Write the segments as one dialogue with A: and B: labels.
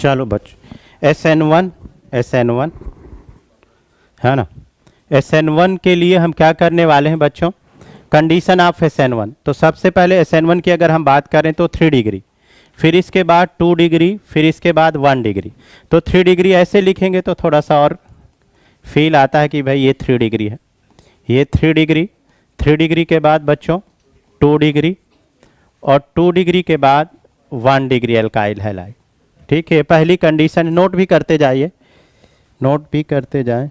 A: चलो बच्चों SN1 SN1 है ना। SN1 के लिए हम क्या करने वाले हैं बच्चों, कंडीशन ऑफ SN1। तो सबसे पहले SN1 की अगर हम बात करें तो 3 डिग्री, फिर इसके बाद 2 डिग्री, फिर इसके बाद 1 डिग्री। तो 3 डिग्री ऐसे लिखेंगे तो थोड़ा सा और फील आता है कि भाई ये 3 डिग्री है, ये 3 डिग्री। 3 डिग्री के बाद बच्चों 2 डिग्री, और 2 डिग्री के बाद 1 डिग्री एल्काइल हैलाइड। ठीक है, पहली कंडीशन नोट भी करते जाइए, नोट भी करते जाएं।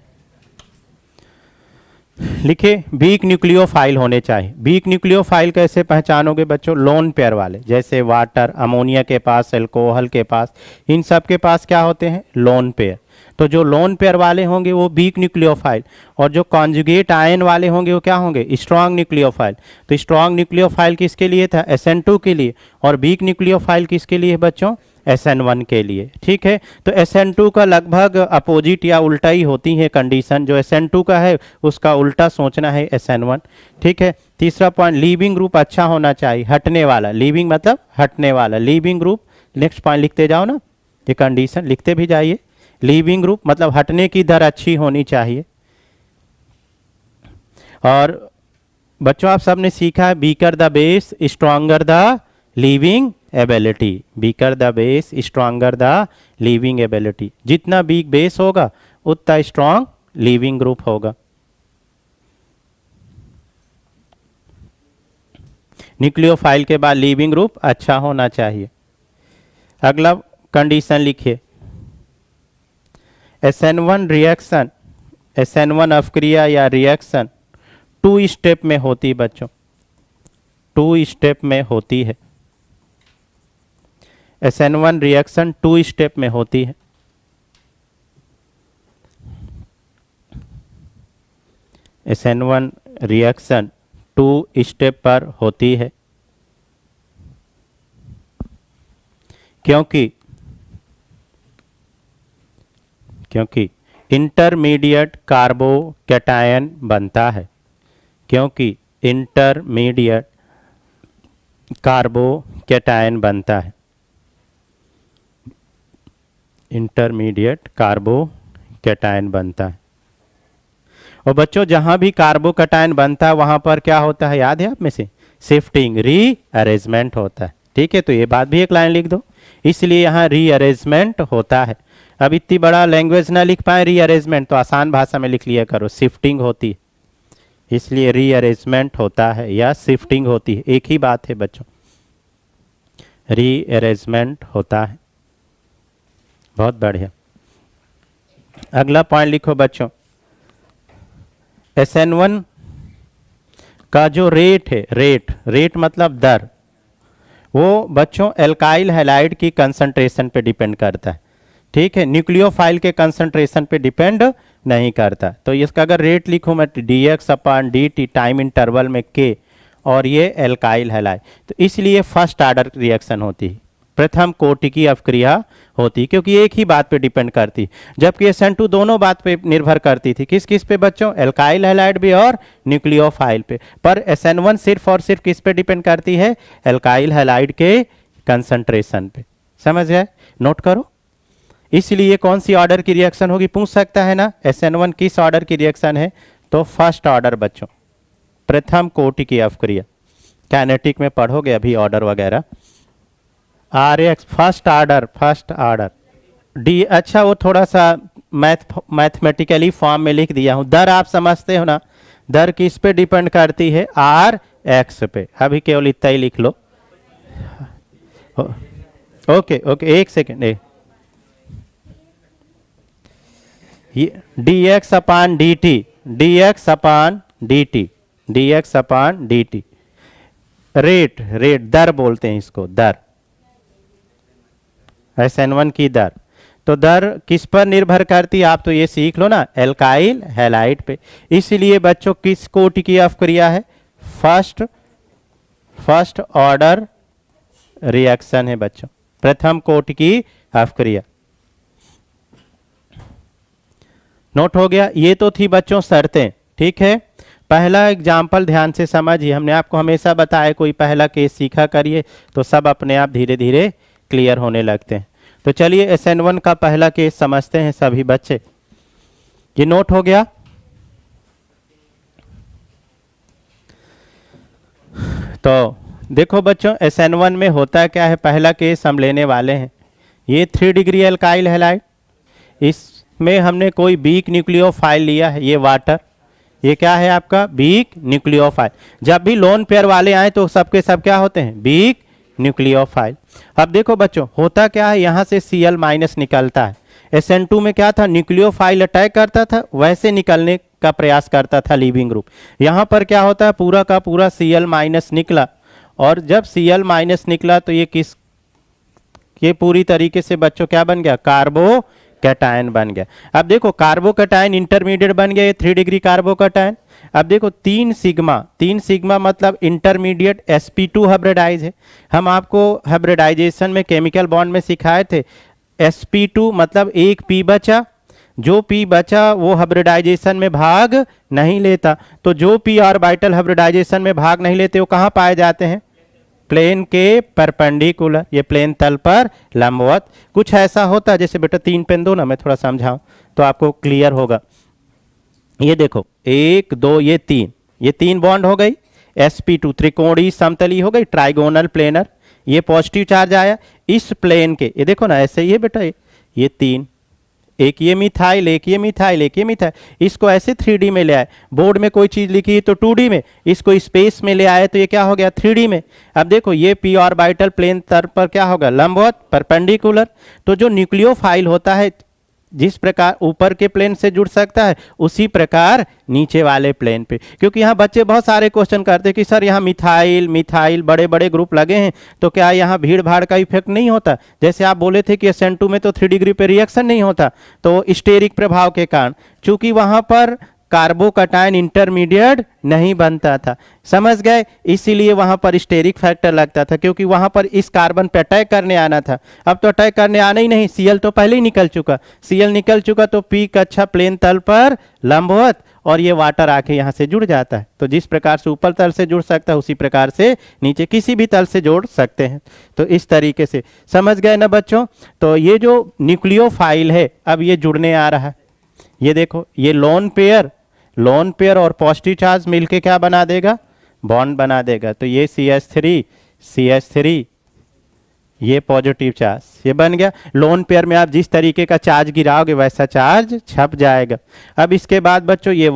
A: लिखिए वीक न्यूक्लियोफाइल होने चाहिए। वीक न्यूक्लियोफाइल कैसे पहचानोगे बच्चों, लोन पेयर वाले, जैसे वाटर, अमोनिया के पास, अल्कोहल के पास, इन सब के पास क्या होते हैं, लोन पेयर। तो जो लोन पेयर वाले होंगे वो वीक न्यूक्लियोफाइल, और जो कॉन्जुगेट आयन वाले होंगे वो क्या होंगे, स्ट्रॉन्ग न्यूक्लियोफाइल। तो स्ट्रॉन्ग न्यूक्लियोफाइल किसके लिए था, SN2 के लिए, और वीक न्यूक्लियोफाइल किसके लिए बच्चों, SN1 के लिए। ठीक है, तो SN2 का लगभग अपोजिट या उल्टा ही होती है कंडीशन, जो SN2 का है उसका उल्टा सोचना है SN1। ठीक है, तीसरा पॉइंट, लीविंग ग्रुप अच्छा होना चाहिए, हटने वाला, लीविंग मतलब हटने वाला, लीविंग ग्रुप। नेक्स्ट पॉइंट लिखते जाओ ना, ये कंडीशन लिखते भी जाइए। लीविंग ग्रुप मतलब हटने की दर अच्छी होनी चाहिए। और बच्चों आप सबने सीखा है, beaker the base stronger the leaving ability, beaker the base stronger the leaving ability. जितना बीक बेस होगा उतना स्ट्रॉन्ग लीविंग ग्रुप होगा। न्यूक्लियोफाइल के बाद लीविंग ग्रुप अच्छा होना चाहिए। अगला कंडीशन लिखिए, SN1 रिएक्शन, SN1 अपक्रिया या रिएक्शन 2 स्टेप में होती है बच्चों, 2 स्टेप में होती है। SN1 रिएक्शन 2 स्टेप में होती है। SN1 रिएक्शन 2 स्टेप पर होती है, क्योंकि इंटरमीडिएट कार्बोकैटायन बनता है, क्योंकि इंटरमीडिएट कार्बोकैटायन बनता है, इंटरमीडिएट कार्बोकैटायन बनता है। और बच्चों जहां भी कार्बोकैटायन बनता है वहां पर क्या होता है, याद है आप में से, शिफ्टिंग, रीअरेंजमेंट होता है। ठीक है, तो ये बात भी एक लाइन लिख दो, इसलिए यहाँ रीअरेंजमेंट होता है। अब इतनी बड़ा लैंग्वेज ना लिख पाए रीअरेंजमेंट, तो आसान भाषा में लिख लिया करो, शिफ्टिंग होती है, इसलिए रीअरेंजमेंट होता है या शिफ्टिंग होती है, एक ही बात है बच्चों, रीअरेंजमेंट होता है। बहुत बढ़िया। अगला पॉइंट लिखो बच्चों, SN1 का जो रेट है, रेट मतलब दर, वो बच्चों एल्काइल हैलाइड की कंसंट्रेशन पे डिपेंड करता है। ठीक है, न्यूक्लियोफाइल के कंसंट्रेशन पे डिपेंड नहीं करता। तो इसका अगर रेट लिखूं मैं dx/dt टाइम इंटरवल में K, और ये एल्काइल हैलाइड, तो इसलिए फर्स्ट ऑर्डर रिएक्शन होती है, प्रथम कोटि की अपक्रिया होती, क्योंकि एक ही बात पे डिपेंड करती। जबकि SN2 दोनों बात पे निर्भर करती थी, किस किस पे बच्चों, एल्काइल हैलाइड भी और न्यूक्लियोफाइल पे। पर SN1 सिर्फ और सिर्फ किस पे डिपेंड करती है, एल्काइल हैलाइड के कंसंट्रेशन पे। समझ गए, नोट करो। इसलिए कौन सी ऑर्डर की रिएक्शन होगी, पूछ सकता है ना, SN1 किस ऑर्डर की रिएक्शन है, तो फर्स्ट ऑर्डर बच्चों, प्रथम कोटि की अपक्रिया। कैनेटिक में पढ़ोगे अभी ऑर्डर वगैरह, RX फर्स्ट ऑर्डर डी। अच्छा, वो थोड़ा सा मैथमेटिकली फॉर्म में लिख दिया हूं। दर आप समझते हो ना, दर किस पे डिपेंड करती है, RX पे। अभी केवल इतना ही लिख लो। ओके, एक सेकेंड, dx/dt रेट दर बोलते हैं इसको, दर, SN1 की दर। तो दर किस पर निर्भर करती है, आप तो ये सीख लो ना, एल्काइल हैलाइड पे। इसलिए बच्चों किस कोटि की अपक्रिया है, फर्स्ट ऑर्डर रिएक्शन है बच्चों, प्रथम कोटि की अपक्रिया। नोट हो गया। ये तो थी बच्चों शर्तें। ठीक है, पहला एग्जाम्पल ध्यान से समझिए, हमने आपको हमेशा बताया कोई पहला केस सीखा करिए तो सब अपने आप धीरे धीरे क्लियर होने लगते हैं। तो चलिए SN1 का पहला केस समझते हैं सभी बच्चे। ये नोट हो गया। तो देखो बच्चों SN1 में होता क्या है, पहला केस हम लेने वाले हैं। ये 3 डिग्री एल्काइल हैलाइड, इसमें हमने कोई वीक न्यूक्लियोफाइल लिया है, ये वाटर। ये क्या है आपका वीक न्यूक्लियोफाइल। जब भी लोन पेयर वाले आए तो सबके सब क्या होते हैं, वीक न्यूक्लियोफाइल। अब देखो बच्चों होता क्या है, यहाँ से Cl माइनस निकलता है। SN2 में क्या था, न्यूक्लियोफाइल अटैक करता था, वैसे निकलने का प्रयास करता था लीविंग ग्रुप। यहाँ पर क्या होता है, पूरा का पूरा Cl माइनस निकला, और जब Cl माइनस निकला तो ये पूरी तरीके से बच्चों क्या बन गया, कार्बोकैटायन बन गया। अब देखो कार्बोकैटायन इंटरमीडिएट बन गया, ये 3 डिग्री कार्बोकैटायन। अब देखो 3 सिग्मा मतलब इंटरमीडिएट sp2 हाइब्रिडाइज है। हम आपको हाइब्रिडाइजेशन में केमिकल बॉन्ड में सिखाए थे, sp2 मतलब एक p बचा, जो p बचा वो हाइब्रिडाइजेशन में भाग नहीं लेता। तो जो p ऑर्बिटल हाइब्रिडाइजेशन में भाग नहीं लेते वो कहाँ पाए जाते हैं, प्लेन के परपेंडिकुलर, ये प्लेन तल पर लंबवत। कुछ ऐसा होता है, जैसे बेटा 3 पेन दो ना, मैं थोड़ा समझाऊं तो आपको क्लियर होगा। ये देखो 1 2 ये 3 बॉन्ड हो गई, sp2 त्रिकोणीय समतली हो गई, ट्राइगोनल प्लेनर। ये पॉजिटिव चार्ज आया इस प्लेन के, ये देखो ना ऐसे ही है बेटा, ये 3, एक ये मिथाइल, एक ये मिथाइल, एक ये मिथाइल, इसको ऐसे 3D में ले आए। बोर्ड में कोई चीज लिखी है तो 2D में, इसको स्पेस में ले आए तो ये क्या हो गया, 3D में। अब देखो ये p ऑर्बिटल प्लेन तल पर क्या होगा, लंबवत परपेंडिकुलर। तो जो न्यूक्लियोफाइल होता है जिस प्रकार ऊपर के प्लेन से जुड़ सकता है, उसी प्रकार नीचे वाले प्लेन पे। क्योंकि यहाँ बच्चे बहुत सारे क्वेश्चन करते हैं कि सर यहाँ मिथाइल बड़े बड़े ग्रुप लगे हैं, तो क्या यहाँ भीड़ भाड़ का इफेक्ट नहीं होता। जैसे आप बोले थे कि SN2 में तो 3 डिग्री पे रिएक्शन नहीं होता, तो स्टेरिक प्रभाव के कारण, चूंकि वहाँ पर कार्बोकैटायन इंटरमीडिएट नहीं बनता था, समझ गए, इसीलिए वहां पर स्टेरिक फैक्टर लगता था, क्योंकि वहां पर इस कार्बन पे अटैक करने आना था। अब तो अटैक करने आना ही नहीं, Cl तो पहले ही निकल चुका, तो p कक्षा प्लेन तल पर लंबवत, और ये वाटर आके यहाँ से जुड़ जाता है। तो जिस प्रकार से ऊपर तल से जुड़ सकता है उसी प्रकार से नीचे किसी भी तल से जोड़ सकते हैं। तो इस तरीके से समझ गए ना बच्चों। तो ये जो न्यूक्लियोफाइल है अब ये जुड़ने आ रहा है, ये देखो ये लोन पेयर और पॉजिटिव चार्ज मिलके क्या बना देगा, बॉन्ड बना देगा। तो ये CH3 ये पॉजिटिव चार्ज ये बन गया। लोन पेयर में आप जिस तरीके का चार्ज गिराओगे वैसा चार्ज छप जाएगा। अब इसके बाद बच्चों ये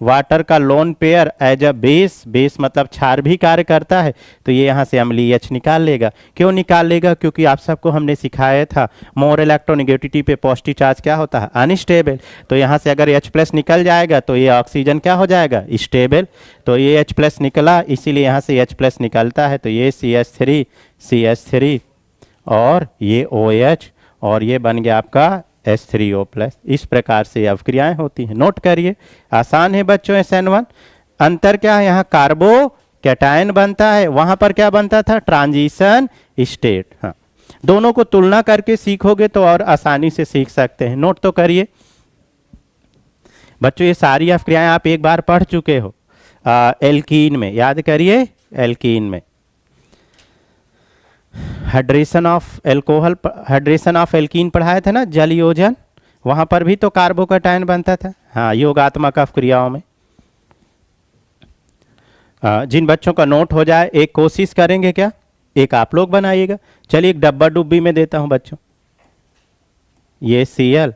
A: वाटर का lone pair as a base मतलब क्षार भी कार्य करता है, तो ये यहाँ से अम्लीय H निकाल लेगा। क्यों निकाल लेगा, क्योंकि आप सबको हमने सिखाया था मोर इलेक्ट्रोनेगेटिविटी पे पॉजिटिव चार्ज क्या होता है, अनस्टेबल। तो यहाँ से अगर H+ निकल जाएगा तो ये ऑक्सीजन क्या हो जाएगा, स्टेबल। तो ये H+ निकला, इसीलिए यहाँ से H+ निकलता है, तो ये CH3 और ये OH और ये बन गया आपका H3O+। इस प्रकार से अवक्रियाएं होती हैं। नोट करिए, आसान है बच्चों। SN1 अंतर क्या है, यहाँ कार्बोकैटायन बनता है, वहां पर क्या बनता था, ट्रांजिशन स्टेट। हाँ, दोनों को तुलना करके सीखोगे तो और आसानी से सीख सकते हैं। नोट तो करिए बच्चों, ये सारी अवक्रियाएं आप एक बार पढ़ चुके हो एल्कीन में, याद करिए एल्कीन में हाइड्रेशन ऑफ एल्कीन पढ़ाए थे ना, जल योजन, वहां पर भी तो कार्बोकैटायन बनता था। हाँ, योगात्मक अवक्रियाओं में जिन बच्चों का नोट हो जाए एक कोशिश करेंगे क्या, एक आप लोग बनाइएगा। चलिए एक डब्बा डुब्बी में देता हूं बच्चों, ये Cl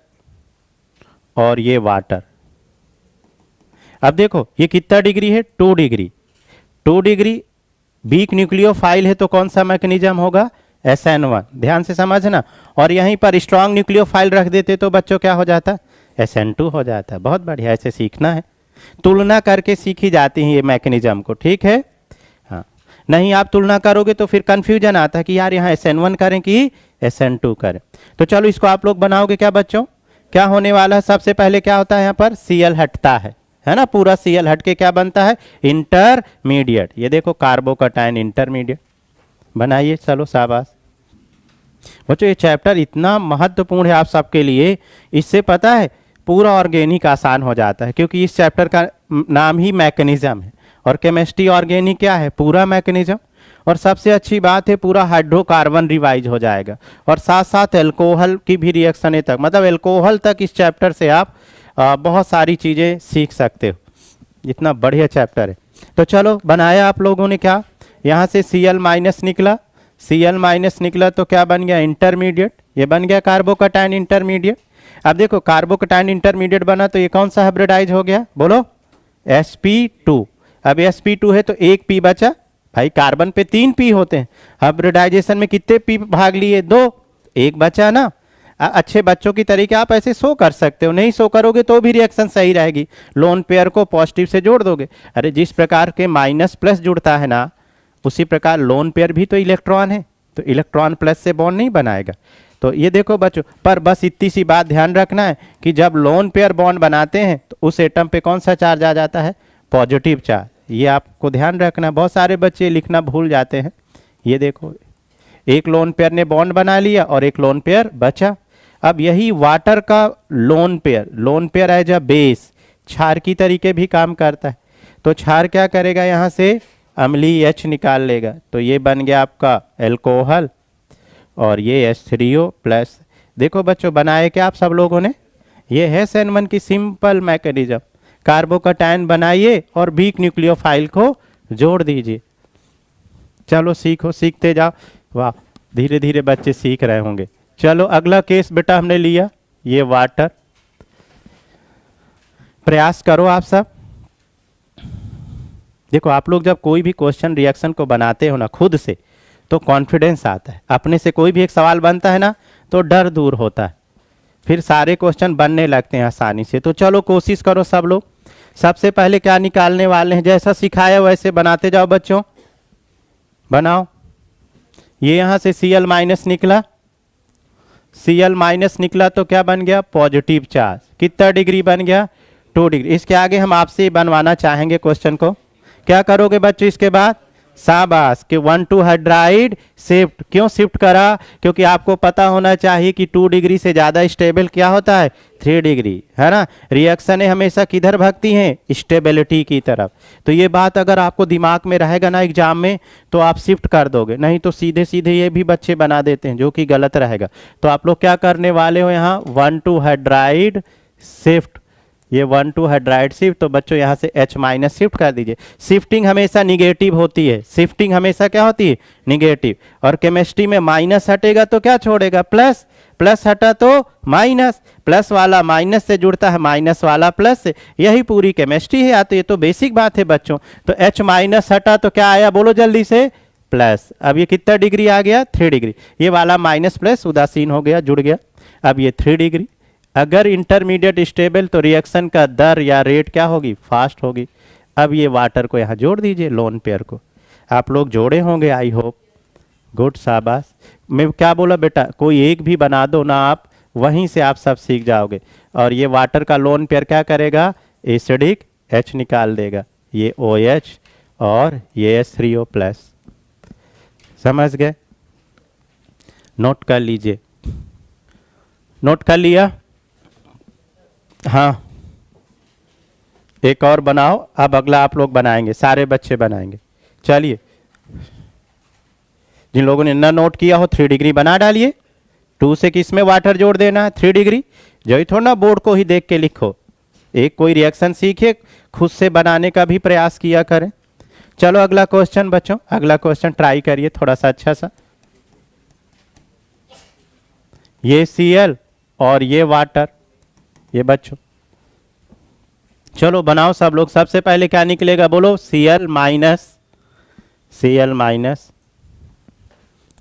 A: और ये वाटर। अब देखो ये कितना डिग्री है, 2 डिग्री वीक न्यूक्लियोफाइल है, तो कौन सा मैकेनिज्म होगा, SN1। ध्यान से समझना। और यहीं पर स्ट्रॉन्ग न्यूक्लियोफाइल रख देते तो बच्चों क्या हो जाता, SN2 हो जाता। बहुत बढ़िया, ऐसे सीखना है, तुलना करके सीखी जाती है ये मैकेनिज्म को, ठीक है। हाँ, नहीं आप तुलना करोगे तो फिर कंफ्यूजन आता है कि यार यहाँ SN1 करें कि SN2 करें। तो चलो इसको आप लोग बनाओगे क्या बच्चों, क्या होने वाला है, सबसे पहले क्या होता है, यहाँ पर Cl हटता है ना, पूरा Cl हट के क्या बनता है, इंटरमीडिएट। ये देखो कार्बोकैटायन इंटरमीडिएट बनाइए। चलो शाबाश बच्चों, ये चैप्टर इतना महत्वपूर्ण है आप सबके लिए, इससे पता है पूरा ऑर्गेनिक आसान हो जाता है, क्योंकि इस चैप्टर का नाम ही मैकेनिज्म है, और केमिस्ट्री ऑर्गेनिक क्या है, पूरा मैकेनिज्म। और सबसे अच्छी बात है पूरा हाइड्रोकार्बन रिवाइज हो जाएगा, और साथ साथ एल्कोहल की भी रिएक्शन तक, मतलब एल्कोहल तक इस चैप्टर से आप बहुत सारी चीज़ें सीख सकते हो। इतना बढ़िया चैप्टर है। तो चलो बनाया आप लोगों ने क्या, यहाँ से Cl माइनस निकला, Cl माइनस निकला तो क्या बन गया, इंटरमीडिएट, ये बन गया कार्बोकैटायन इंटरमीडिएट। अब देखो कार्बोकैटायन इंटरमीडिएट बना तो ये कौन सा हाइब्रिडाइज हो गया, बोलो sp2। अब sp2 है तो एक p बचा, भाई कार्बन पे 3 p होते हैं, हाइब्रिडाइजेशन में कितने p भाग लिए, 2, एक बचा ना। अच्छे बच्चों की तरीके आप ऐसे शो कर सकते हो, नहीं शो करोगे तो भी रिएक्शन सही रहेगी, लोन पेयर को पॉजिटिव से जोड़ दोगे। अरे जिस प्रकार के माइनस प्लस जुड़ता है ना, उसी प्रकार लोन पेयर भी तो इलेक्ट्रॉन है, तो इलेक्ट्रॉन प्लस से बॉन्ड नहीं बनाएगा। तो ये देखो बच्चों, पर बस इतनी सी बात ध्यान रखना है कि जब लोन पेयर बॉन्ड बनाते हैं तो उस एटम पे कौन सा चार्ज आ जाता है, पॉजिटिव चार्ज। ये आपको ध्यान रखना है, बहुत सारे बच्चे लिखना भूल जाते हैं। ये देखो एक लोन पेयर ने बॉन्ड बना लिया और एक लोन पेयर बचा। अब यही वाटर का lone pair as a base क्षार की तरीके भी काम करता है। तो क्षार क्या करेगा, यहाँ से अम्लीय H निकाल लेगा, तो ये बन गया आपका एल्कोहल, और ये H3O प्लस। देखो बच्चों बनाए क्या आप सब लोगों ने, ये है SN1 की सिंपल मैकेनिज्म। कार्बोकैटायन बनाइए और वीक न्यूक्लियोफाइल को जोड़ दीजिए। चलो सीखो, सीखते जाओ, वाह धीरे धीरे बच्चे सीख रहे होंगे। चलो अगला केस बेटा हमने लिया, ये वाटर। प्रयास करो आप सब। देखो आप लोग जब कोई भी क्वेश्चन रिएक्शन को बनाते हो ना खुद से, तो कॉन्फिडेंस आता है। अपने से कोई भी एक सवाल बनता है ना तो डर दूर होता है, फिर सारे क्वेश्चन बनने लगते हैं आसानी से। तो चलो कोशिश करो सब लोग। सबसे पहले क्या निकालने वाले हैं, जैसा सिखाया वैसे बनाते जाओ बच्चों, बनाओ। ये यहाँ से Cl माइनस निकला, Cl माइनस निकला तो क्या बन गया, पॉजिटिव चार्ज। कितना डिग्री बन गया, 2 डिग्री। इसके आगे हम आपसे बनवाना चाहेंगे क्वेश्चन को, क्या करोगे बच्चों इसके बाद, शाबाश कि 1,2 हाइड्राइड शिफ्ट। क्यों शिफ्ट करा, क्योंकि आपको पता होना चाहिए कि 2 डिग्री से ज़्यादा स्टेबल क्या होता है, 3 डिग्री, है ना। रिएक्शनें हमेशा किधर भागती हैं, स्टेबिलिटी की तरफ। तो ये बात अगर आपको दिमाग में रहेगा ना एग्जाम में, तो आप शिफ्ट कर दोगे, नहीं तो सीधे सीधे ये भी बच्चे बना देते हैं, जो कि गलत रहेगा। तो आप लोग क्या करने वाले हो, यहाँ 1,2 हाइड्राइड शिफ्ट, ये 1,2 हाइड्राइड शिफ्ट। तो बच्चों यहाँ से H माइनस शिफ्ट कर दीजिए। शिफ्टिंग हमेशा निगेटिव होती है, शिफ्टिंग हमेशा क्या होती है, निगेटिव। और केमिस्ट्री में माइनस हटेगा तो क्या छोड़ेगा, प्लस, प्लस हटा तो माइनस, प्लस वाला माइनस से जुड़ता है, माइनस वाला प्लस से। यही पूरी केमिस्ट्री है। आते ये तो बेसिक बात है बच्चों। तो H माइनस हटा तो क्या आया, बोलो जल्दी से, प्लस। अब ये कितना डिग्री आ गया, 3 डिग्री। ये वाला माइनस प्लस उदासीन हो गया, जुड़ गया। अब ये 3 डिग्री। अगर इंटरमीडिएट स्टेबल तो रिएक्शन का दर या रेट क्या होगी, फास्ट होगी। अब ये वाटर को यहाँ जोड़ दीजिए, लोन पेयर को। आप लोग जोड़े होंगे आई होप, गुड, शाबाश। मैं क्या बोला बेटा, कोई एक भी बना दो ना आप, वहीं से आप सब सीख जाओगे। और ये वाटर का लोन पेयर क्या करेगा, एसिडिक H निकाल देगा, ये OH और ये H3O प्लस। समझ गए, नोट कर लीजिए, नोट कर लिया। हाँ एक और बनाओ, अब अगला आप लोग बनाएंगे, सारे बच्चे बनाएंगे। चलिए जिन लोगों ने ना नोट किया हो 3 डिग्री बना डालिए। 2 से किस में वाटर जोड़ देना है, 3 डिग्री। जो ही थोड़ा ना बोर्ड को ही देख के लिखो, एक कोई रिएक्शन सीखिए, खुद से बनाने का भी प्रयास किया करें। चलो अगला क्वेश्चन बच्चों, अगला क्वेश्चन ट्राई करिए थोड़ा सा अच्छा सा। ये Cl और ये वाटर, ये बच्चों चलो बनाओ सब लोग। सबसे पहले क्या निकलेगा, बोलो Cl माइनस, Cl माइनस,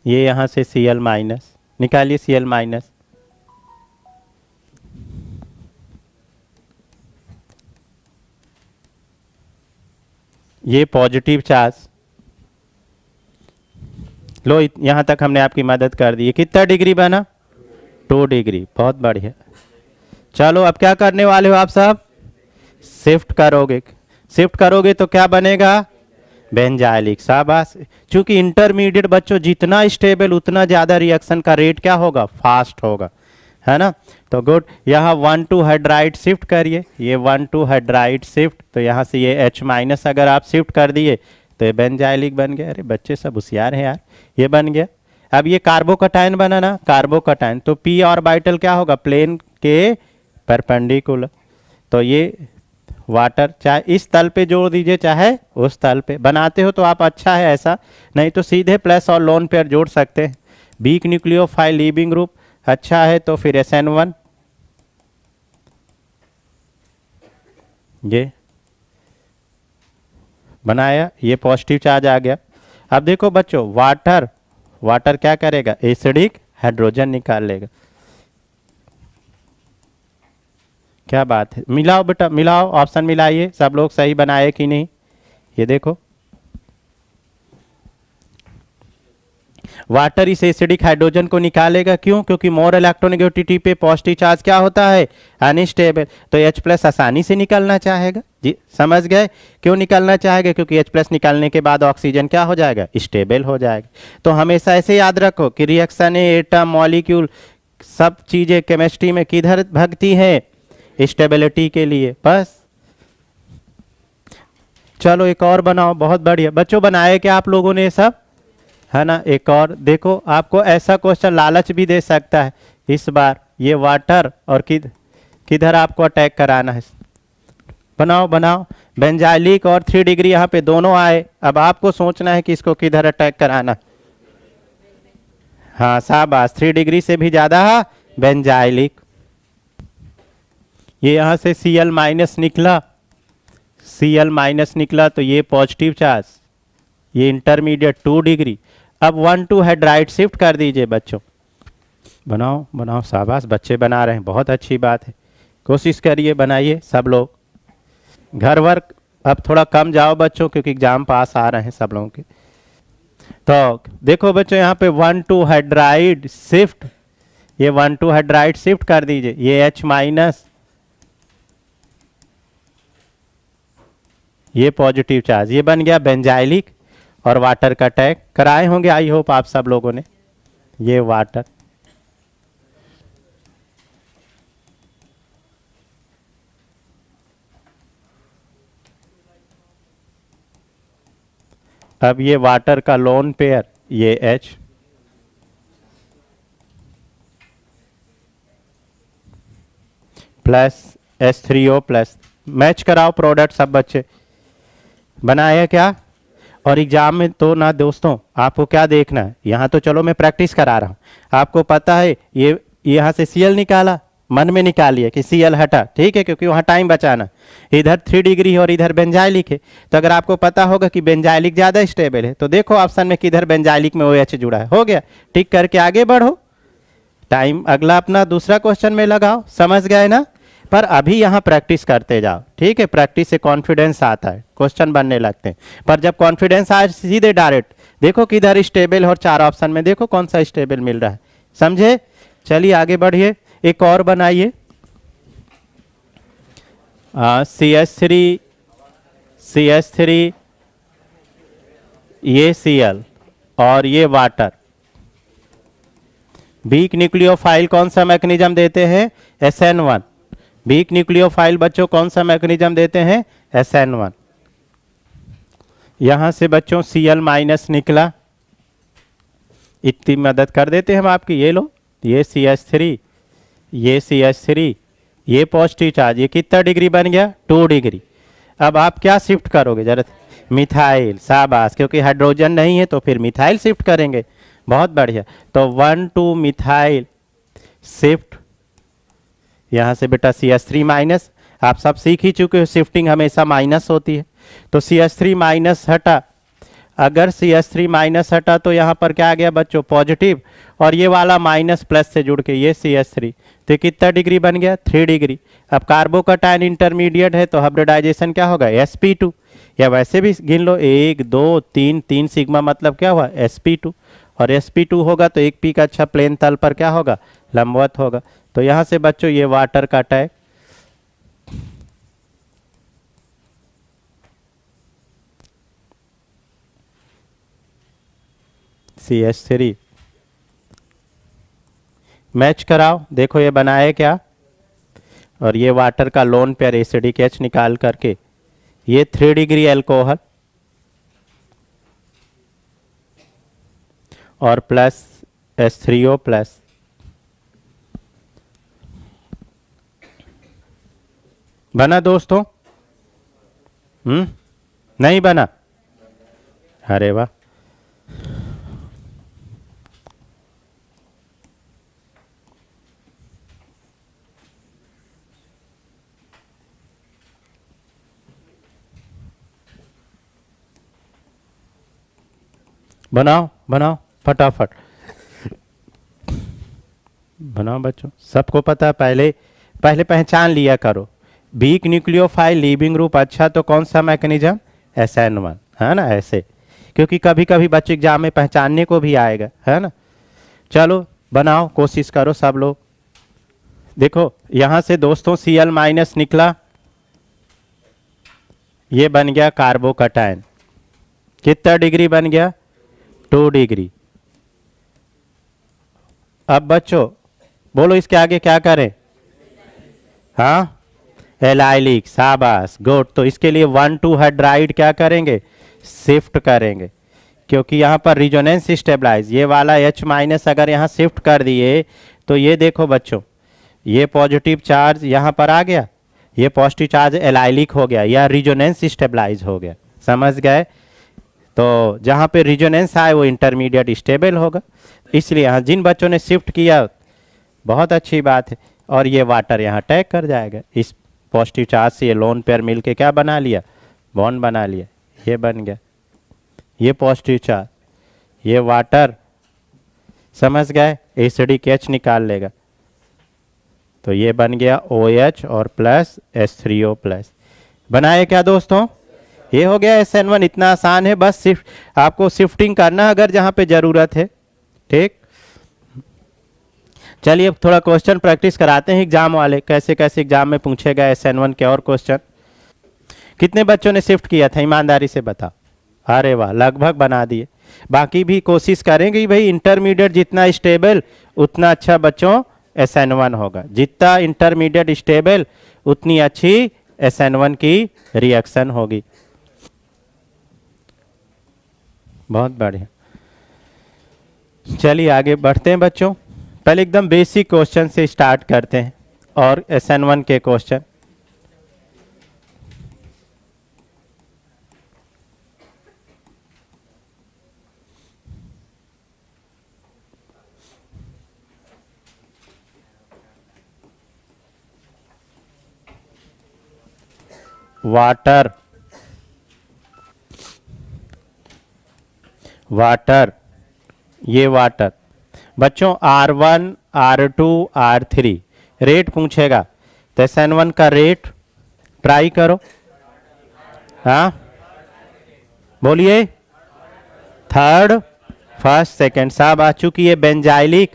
A: ये यहां से Cl माइनस निकालिए, Cl माइनस। ये पॉजिटिव चार्ज, लो यहां तक हमने आपकी मदद कर दी। कितना डिग्री बना, 2 डिग्री, बहुत बढ़िया। चलो अब क्या करने वाले हो आप सब, शिफ्ट करोगे। शिफ्ट करोगे तो क्या बनेगा, बेंजाइलिक, शाबाश। चूंकि इंटरमीडिएट बच्चों जितना स्टेबल उतना ज्यादा रिएक्शन का रेट क्या होगा, फास्ट होगा, है ना। तो गुड, यहाँ 1,2 हाइड्राइड शिफ्ट करिए, ये 1,2 हाइड्राइड शिफ्ट। तो यहाँ से ये H माइनस अगर आप शिफ्ट कर दिए तो ये बेंजाइलिक बन गया। अरे बच्चे सब होशियार हैं यार, ये बन गया। अब ये कार्बोकटायन बना ना, कार्बोकटायन, तो पी ऑर्बिटल क्या होगा, प्लेन के परपेंडिकुलर। तो ये वाटर चाहे इस तल पे जोड़ दीजिए चाहे उस तल पे, बनाते हो तो आप अच्छा है ऐसा, नहीं तो सीधे प्लस और लोन पेयर जोड़ सकते हैं। वीक न्यूक्लियोफाइल लीविंग ग्रुप अच्छा है तो फिर SN1 ये बनाया, ये पॉजिटिव चार्ज आ गया। अब देखो बच्चों, वाटर वाटर क्या करेगा, एसिडिक हाइड्रोजन निकाल लेगा। क्या बात है, मिलाओ बेटा मिलाओ, ऑप्शन मिलाइए, सब लोग सही बनाए कि नहीं। ये देखो वाटर इस एसिडिक हाइड्रोजन को निकालेगा, क्यों, क्योंकि मोर इलेक्ट्रोनेगेटिविटी पे पॉजिटिव चार्ज क्या होता है, अनस्टेबल, तो H+ आसानी से निकलना चाहेगा। जी समझ गए, क्यों निकलना चाहेगा, क्योंकि H+ निकालने के बाद ऑक्सीजन क्या हो जाएगा, स्टेबल हो जाएगा। तो हमेशा ऐसे याद रखो कि रिएक्शन एटम मॉलिक्यूल सब चीजें केमिस्ट्री में किधर भगती है, स्टेबिलिटी के लिए। बस चलो एक और बनाओ, बहुत बढ़िया बच्चों, बनाए क्या आप लोगों ने सब, है ना। एक और देखो, आपको ऐसा क्वेश्चन लालच भी दे सकता है इस बार, ये वाटर और किधर आपको अटैक कराना है। बनाओ बनाओ, बेंजाइलिक और 3 डिग्री यहाँ पे दोनों आए, अब आपको सोचना है कि इसको किधर अटैक कराना। हाँ शाबाश, 3 डिग्री से भी ज़्यादा बेंजाइलिक। ये यहाँ से Cl- निकला, Cl- निकला तो ये पॉजिटिव चार्ज, ये इंटरमीडिएट 2 डिग्री। अब 1,2 हाइड्राइड शिफ्ट कर दीजिए बच्चों, बनाओ बनाओ, शाबाश बच्चे बना रहे हैं, बहुत अच्छी बात है, कोशिश करिए बनाइए सब लोग। घर वर्क अब थोड़ा कम जाओ बच्चों, क्योंकि एग्जाम पास आ रहे हैं सब लोगों के। तो देखो बच्चों, यहाँ पे 1,2 हाइड्राइड शिफ्ट, ये 1,2 हाइड्राइड शिफ्ट कर दीजिए, ये H-, ये पॉजिटिव चार्ज, ये बन गया बेंजाइलिक, और वाटर का अटैक कराए होंगे आई होप आप सब लोगों ने। ये वाटर, अब ये वाटर का लोन पेयर, ये H, प्लस H3O+, मैच कराओ प्रोडक्ट सब बच्चे, बनाया क्या। और एग्जाम में तो ना दोस्तों, आपको क्या देखना है, यहाँ तो चलो मैं प्रैक्टिस करा रहा हूँ, आपको पता है ये यहाँ से Cl निकाला, मन में निकालिए कि Cl हटा, ठीक है, क्योंकि वहाँ टाइम बचाना। इधर 3 डिग्री और इधर बेंजाइलिक है, तो अगर आपको पता होगा कि बेंजाइलिक ज़्यादा स्टेबल है, तो देखो ऑप्शन में किधर बेंजाइलिक में OH जुड़ा है, हो गया, टिक करके आगे बढ़ो, टाइम अगला अपना दूसरा क्वेश्चन में लगाओ, समझ गए ना। पर अभी यहाँ प्रैक्टिस करते जाओ, ठीक है, प्रैक्टिस से कॉन्फिडेंस आता है, क्वेश्चन बनने लगते हैं। पर जब कॉन्फिडेंस आए सीधे डायरेक्ट देखो किधर स्टेबल, और 4 ऑप्शन में देखो कौन सा स्टेबल मिल रहा है, समझे। चलिए आगे बढ़िए, एक और बनाइए, CH3 ये Cl और ये वाटर, वीक न्यूक्लियोफाइल कौन सा मैकेनिज्म देते हैं, SN1। वीक न्यूक्लियोफाइल बच्चों कौन सा मैकेनिज्म देते हैं, SN1। यहां से बच्चों Cl- निकला, इतनी मदद कर देते हैं हम आपकी, ये लो, ये CH3, ये CH3, ये पॉजिटिव चार्ज, ये कितना डिग्री बन गया, 2 डिग्री। अब आप क्या शिफ्ट करोगे जरा, मिथाइल, शाबाश, क्योंकि हाइड्रोजन नहीं है तो फिर मिथाइल शिफ्ट करेंगे, बहुत बढ़िया। तो 1,2 मिथाइल शिफ्ट, यहाँ से बेटा CH3-, आप सब सीख ही चुके हो शिफ्टिंग हमेशा माइनस होती है, तो CH3- हटा, अगर CH3- हटा तो यहाँ पर क्या आ गया बच्चों, पॉजिटिव, और ये वाला माइनस प्लस से जुड़ के ये CH3, तो कितना डिग्री बन गया, 3 डिग्री। अब कार्बोकटायन इंटरमीडिएट है तो हाइब्रिडाइजेशन क्या होगा, sp2, या वैसे भी गिन लो 1 2 3, 3 सिग्मा मतलब क्या हुआ, sp2, और sp2 होगा तो एक पी का अच्छा प्लेन तल पर क्या होगा, लंबवत होगा। तो यहाँ से बच्चों ये वाटर का अटैक, CH3 मैच कराओ, देखो ये बनाए क्या, और ये वाटर का लोन पेयर एसिडिक H निकाल करके, ये 3 डिग्री एल्कोहल, और प्लस H3O प्लस। बना दोस्तों? नहीं बना? अरे वाह। बनाओ बनाओ फटाफट बनाओ बच्चों, सबको पता है। पहले पहले पहचान लिया करो। वीक न्यूक्लियोफाइल लीविंग ग्रुप अच्छा तो कौन सा मैकेनिज्म? SN1, है ना, ऐसे। क्योंकि कभी कभी बच्चे एग्जाम में पहचानने को भी आएगा, है ना। चलो बनाओ, कोशिश करो सब लोग। देखो यहां से दोस्तों Cl माइनस निकला, ये बन गया कार्बोकटायन। कितना डिग्री बन गया? 2 डिग्री। अब बच्चों बोलो इसके आगे क्या करें? हाँ, एलाइलिक, शाबाश, गुड। तो इसके लिए 1,2 हाइड्राइड क्या करेंगे? शिफ्ट करेंगे, क्योंकि यहाँ पर रिजोनेंस स्टेबलाइज, ये वाला H माइनस अगर यहाँ शिफ्ट कर दिए तो ये देखो बच्चों, ये पॉजिटिव चार्ज यहाँ पर आ गया, ये पॉजिटिव चार्ज एलाइलिक हो गया, यह रिजोनेंस स्टेबलाइज हो गया। समझ गए? तो जहाँ पे रिजोनेंस आए वो इंटरमीडिएट स्टेबल होगा। इसलिए यहाँ जिन बच्चों ने शिफ्ट किया बहुत अच्छी बात है। और ये वाटर यहाँ अटैक कर जाएगा, इस पॉजिटिव चार्ज से ये लोन पेयर मिलके क्या बना लिया? बॉन्ड बना लिया, ये बन गया, ये पॉजिटिव चार्ज, ये वाटर, समझ गए, एसिडिक H निकाल लेगा, तो ये बन गया OH और प्लस H3O प्लस। बनाए क्या दोस्तों? ये हो गया SN1। इतना आसान है, बस सिर्फ आपको शिफ्टिंग करना अगर जहाँ पे ज़रूरत है। ठीक, चलिए अब थोड़ा क्वेश्चन प्रैक्टिस कराते हैं एग्जाम वाले, कैसे कैसे एग्जाम में पूछेगा SN1 के और क्वेश्चन। कितने बच्चों ने शिफ्ट किया था, ईमानदारी से बताओ? अरे वाह, लगभग बना दिए। बाकी भी कोशिश करेंगे भाई, इंटरमीडिएट जितना स्टेबल उतना अच्छा बच्चों SN1 होगा। जितना इंटरमीडिएट स्टेबल उतनी अच्छी SN1 की रिएक्शन होगी। बहुत बढ़िया, चलिए आगे बढ़ते हैं बच्चों। पहले एकदम बेसिक क्वेश्चन से स्टार्ट करते हैं और SN1 के क्वेश्चन। वाटर, वाटर, ये वाटर बच्चों R1, R2, R3 रेट पूछेगा तो SN1 का रेट ट्राई करो। हाँ बोलिए, थर्ड, फर्स्ट, सेकंड, सब आ चुकी है। बेंजाइलिक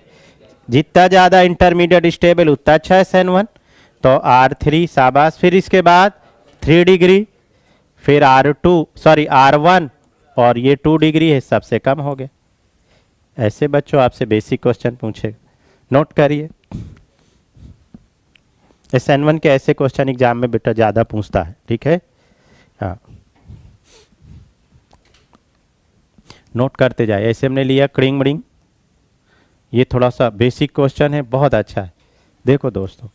A: जितना ज़्यादा इंटरमीडिएट स्टेबल उतना अच्छा SN1, तो R3, शाबाश। फिर इसके बाद 3 डिग्री, फिर R1 और ये 2 डिग्री है, सबसे कम हो गया। ऐसे बच्चों आपसे बेसिक क्वेश्चन पूछेगा, नोट करिए। SN1 के ऐसे क्वेश्चन एग्जाम में बेटा ज़्यादा पूछता है, ठीक है। हाँ, नोट करते जाए। ऐसे हमने लिया क्रिंग मरिंग, ये थोड़ा सा बेसिक क्वेश्चन है, बहुत अच्छा है। देखो दोस्तों,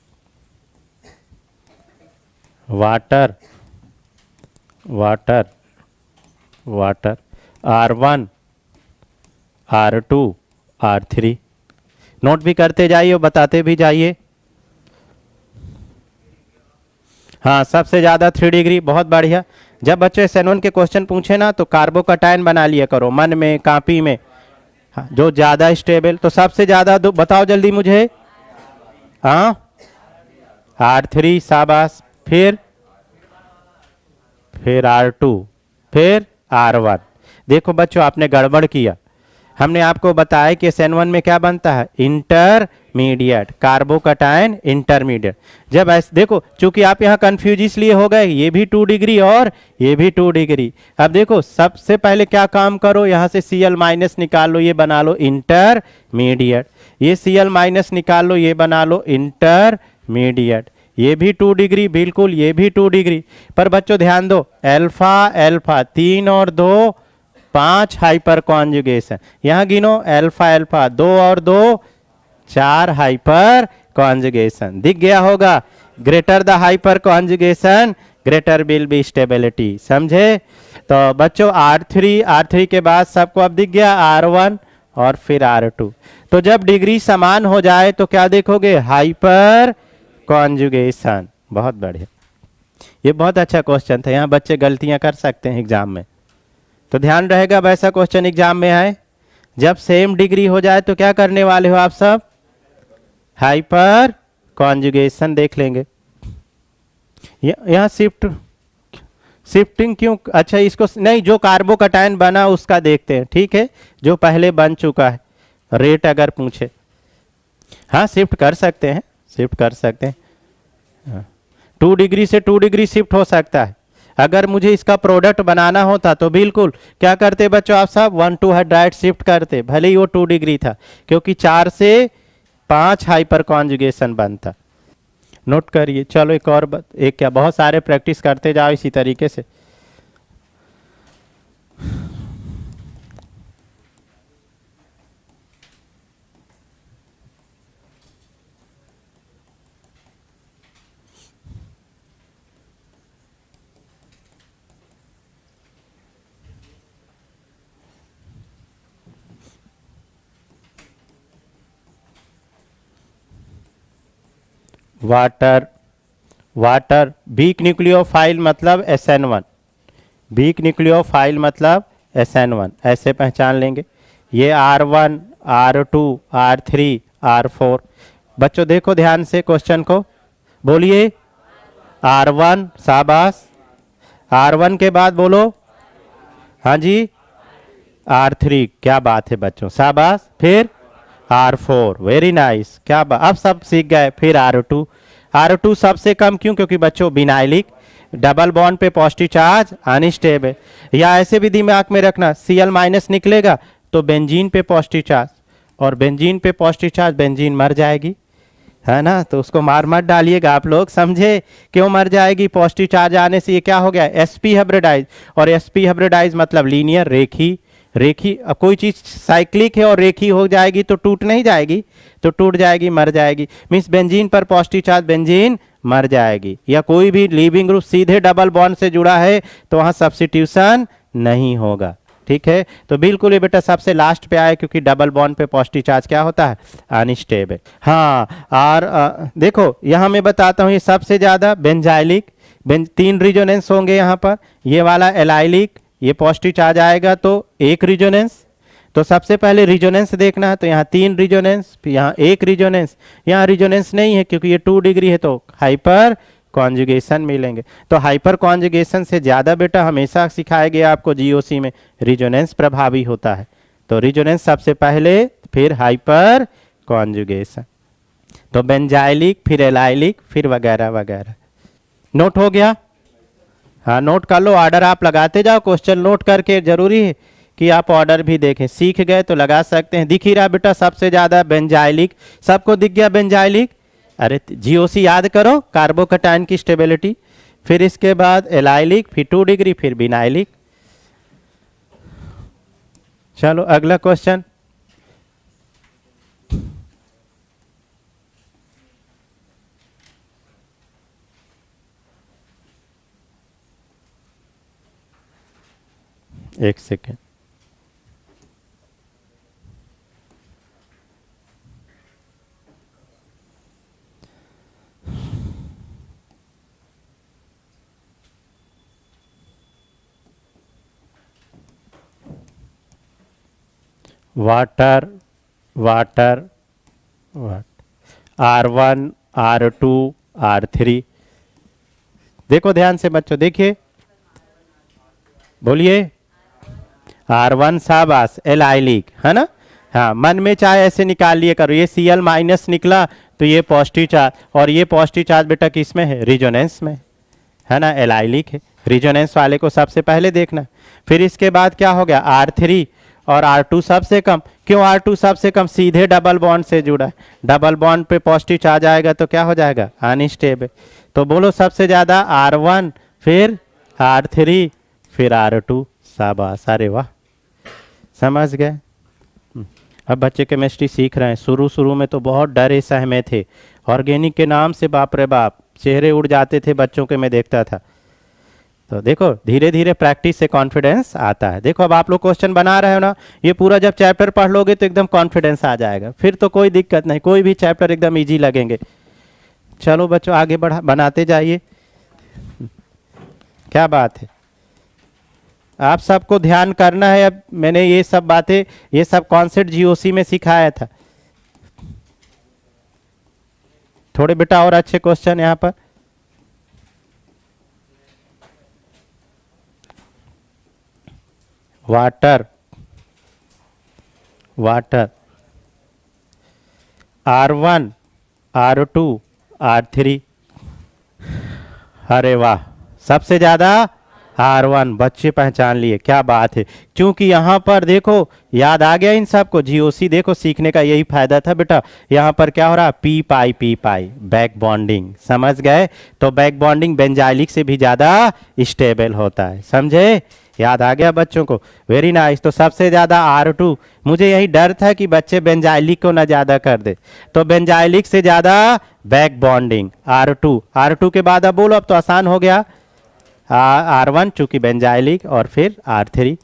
A: water, water, water, R1, R2, R3, note भी करते जाइए और बताते भी जाइए। हाँ, सबसे ज़्यादा 3 डिग्री, बहुत बढ़िया। जब बच्चे SN1 के क्वेश्चन पूछे ना तो कार्बोकटायन बना लिया करो मन में, कापी में। हाँ, जो ज़्यादा स्टेबल, तो सबसे ज़्यादा बताओ जल्दी मुझे। हाँ, R3, शाबाश। फिर R2, फिर R1। देखो बच्चों आपने गड़बड़ किया, हमने आपको बताया कि SN1 में क्या बनता है? Intermediate, carbocation intermediate. जब ऐसे देखो, चूंकि आप यहाँ कंफ्यूज इसलिए हो गए, ये भी 2 डिग्री और ये भी 2 डिग्री। अब देखो सबसे पहले क्या काम करो, यहाँ से Cl माइनस निकाल लो, ये बना लो इंटरमीडिएट। ये Cl माइनस निकाल लो, ये बना लो इंटरमीडिएट। ये भी 2 डिग्री, बिल्कुल, ये भी 2 डिग्री। पर बच्चों ध्यान दो, अल्फा अल्फा 3 और 2 5 हाइपर कॉन्जुगेशन। यहाँ गिनो अल्फा अल्फा 2 और 2 4 हाइपर कॉन्जुगेशन दिख गया होगा। Greater the hyper conjugation greater will be stability, समझे। तो बच्चों R3 के बाद सबको अब दिख गया R1 और फिर R2। तो जब डिग्री समान हो जाए तो क्या देखोगे, हाइपर कॉन्जुगेशन। बहुत बढ़िया, ये बहुत अच्छा क्वेश्चन था। यहाँ बच्चे गलतियां कर सकते हैं एग्जाम में, तो ध्यान रहेगा वैसा क्वेश्चन एग्जाम में आए। जब सेम डिग्री हो जाए तो क्या करने वाले हो आप सब, हाइपर कॉन्जुगेशन देख लेंगे। यहाँ शिफ्टिंग क्यों, अच्छा इसको नहीं, जो कार्बोकटायन बना उसका देखते हैं, ठीक है, जो पहले बन चुका है। रेट अगर पूछे, हाँ शिफ्ट कर सकते हैं, शिफ्ट कर सकते हैं। 2 डिग्री से 2 डिग्री शिफ्ट हो सकता है। अगर मुझे इसका प्रोडक्ट बनाना होता तो बिल्कुल क्या करते बच्चों आप सब, 1,2 हाइड्राइड शिफ्ट करते, भले ही वो 2 डिग्री था, क्योंकि 4 से 5 हाइपर कॉन्जुगेशन बनता। नोट करिए। चलो एक और एक क्या, बहुत सारे प्रैक्टिस करते जाओ इसी तरीके से। वाटर वीक न्यूक्लियोफाइल मतलब SN1, वीक न्यूक्लियोफाइल मतलब SN1, ऐसे पहचान लेंगे। ये R1 R2 R3 R4। बच्चों देखो ध्यान से क्वेश्चन को, बोलिए R1, शाबाश। R1 के बाद बोलो, हाँ जी R3, क्या बात है बच्चों, शाबाश। फिर R4, वेरी नाइस, क्या बात, अब सब सीख गए। फिर R2 सबसे कम क्यों, क्योंकि बच्चों बिनाइलिक, डबल बॉन्ड पे पॉजिटिव चार्ज अनस्टेबल। या ऐसे भी दिमाग में रखना, Cl- निकलेगा तो बेंजीन पे पॉजिटिव चार्ज, और बेंजीन पे पॉजिटिव चार्ज बेंजीन मर जाएगी, है ना। तो उसको मार मत डालिएगा आप लोग, समझे क्यों मर जाएगी, पॉजिटिव चार्ज आने से। ये क्या हो गया, sp हाइब्रिडाइज, और sp हाइब्रिडाइज मतलब लीनियर, रेखी। अब कोई चीज साइक्लिक है और रेखी हो जाएगी तो टूट नहीं जाएगी, तो टूट जाएगी, मर जाएगी। मीन्स बेंजीन पर पॉजिटिव चार्ज बेंजीन मर जाएगी। या कोई भी लिविंग ग्रुप सीधे डबल बॉन्ड से जुड़ा है तो वहां सब्स्टिट्यूशन नहीं होगा, ठीक है। तो बिल्कुल ये बेटा सबसे लास्ट पे आए, क्योंकि डबल बॉन्ड पे पॉजिटिव चार्ज क्या होता है, अनस्टेबल। हाँ, और देखो यहाँ मैं बताता हूँ, ये सबसे ज्यादा बेंजाइलिक, 3 रिजोनेंस होंगे यहाँ पर। ये वाला एलाइलिक, ये पॉजिटिव चार्ज आएगा तो 1 रिजोनेंस। तो सबसे पहले रिजोनेंस देखना है, तो यहाँ 3 रिजोनेंस, यहाँ 1 रिजोनेंस। यहाँ रिजोनेंस नहीं है क्योंकि ये 2 डिग्री है, तो हाइपर कॉन्जुगेशन मिलेंगे। तो हाइपर कॉन्जुगेशन से ज़्यादा बेटा हमेशा सिखाया गया आपको जीओसी में, रिजोनेंस प्रभावी होता है। तो रिजोनेंस सबसे पहले, फिर हाइपर कॉन्जुगेशन। तो बेंजाइलिक, फिर एलाइलिक, फिर वगैरह वगैरह। नोट हो गया, हाँ नोट कर लो, ऑर्डर आप लगाते जाओ। क्वेश्चन नोट करके जरूरी है कि आप ऑर्डर भी देखें, सीख गए तो लगा सकते हैं। दिख ही रहा बेटा सबसे ज्यादा बेंजाइलिक, सबको दिख गया बेंजाइलिक। अरे जीओसी याद करो, कार्बोकटायन की स्टेबिलिटी। फिर इसके बाद एलाइलिक, फिर 2 डिग्री, फिर बिनाइलिक। चलो अगला क्वेश्चन। एक second, water R1 R2 R3। देखो ध्यान से बच्चों, देखिए, बोलिए R1, शाबाश, एलाइलिक, है ना। हाँ, मन में चाहे ऐसे निकाल लिए करो, ये Cl- निकला तो ये पॉजिटिव चार्ज, और ये पॉजिटिव चार्ज बेटा किस में है, रिजोनेंस में, है ना, एलाइलिक है। रिजोनेंस वाले को सबसे पहले देखना। फिर इसके बाद क्या हो गया, R3 और R2 सबसे कम। क्यों R2 सबसे कम, सीधे डबल बॉन्ड से जुड़ा है, डबल बॉन्ड पे पॉजिटिव चार्ज आएगा तो क्या हो जाएगा, अनस्टेबल। तो बोलो सबसे ज्यादा R1, फिर R3, फिर R2, शाबाश, अरे वाह, समझ गए? अब बच्चे केमिस्ट्री सीख रहे हैं। शुरू शुरू में तो बहुत डरे सहमे थे, ऑर्गेनिक के नाम से बाप रे बाप चेहरे उड़ जाते थे बच्चों के, मैं देखता था। तो देखो धीरे धीरे प्रैक्टिस से कॉन्फिडेंस आता है। देखो अब आप लोग क्वेश्चन बना रहे हो ना, ये पूरा जब चैप्टर पढ़ लोगे तो एकदम कॉन्फिडेंस आ जाएगा, फिर तो कोई दिक्कत नहीं, कोई भी चैप्टर एकदम इजी लगेंगे। चलो बच्चों आगे बढ़ा, बनाते जाइए। क्या बात है, आप सबको ध्यान करना है। अब मैंने ये सब बातें, ये सब कॉन्सेप्ट जीओसी में सिखाया था। थोड़े बेटा और अच्छे क्वेश्चन यहाँ पर। Water, water R1 R2 R3, अरे वाह सबसे ज्यादा R1, बच्चे पहचान लिए, क्या बात है। क्योंकि यहाँ पर देखो याद आ गया इन सबको, जीओसी देखो सीखने का यही फायदा था बेटा। यहाँ पर क्या हो रहा, पी पाई बैक बॉन्डिंग, समझ गए? तो बैक बॉन्डिंग बेंजाइलिक से भी ज्यादा स्टेबल होता है, समझे? याद आ गया बच्चों को, वेरी नाइस। तो सबसे ज्यादा R2, मुझे यही डर था कि बच्चे बेंजाइलिक को ना ज्यादा कर दे, तो बेंजाइलिक से ज्यादा बैक बॉन्डिंग R2। R2 के बाद अब बोलो, अब तो आसान हो गया, R1 चूंकि बेंजाइलिक, और फिर R3।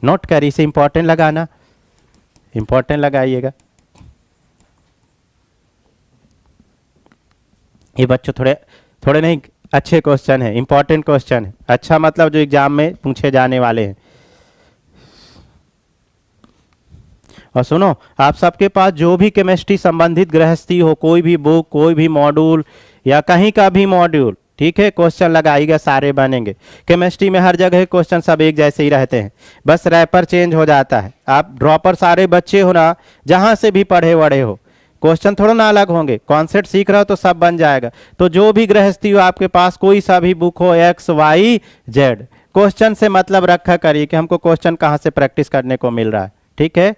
A: नोट करिए, इसे इंपॉर्टेंट लगाना, इंपॉर्टेंट लगाइएगा। ये बच्चों थोड़े थोड़े नहीं अच्छे क्वेश्चन है, इंपॉर्टेंट क्वेश्चन है। अच्छा मतलब जो एग्जाम में पूछे जाने वाले हैं। और सुनो, आप सबके पास जो भी केमिस्ट्री संबंधित गृहस्थी हो, कोई भी बुक, कोई भी मॉड्यूल या कहीं का भी मॉड्यूल, ठीक है, क्वेश्चन लगाइएगा, सारे बनेंगे। केमिस्ट्री में हर जगह क्वेश्चन सब एक जैसे ही रहते हैं, बस रैपर चेंज हो जाता है। आप ड्रॉपर सारे बच्चे हो ना, जहां से भी पढ़े बड़े हो, क्वेश्चन थोड़ा ना अलग होंगे, कॉन्सेप्ट सीख रहे हो तो सब बन जाएगा। तो जो भी गृहस्थी हो आपके पास, कोई सा भी बुक हो, XYZ, क्वेश्चन से मतलब रखा करिए कि हमको क्वेश्चन कहाँ से प्रैक्टिस करने को मिल रहा है, ठीक है?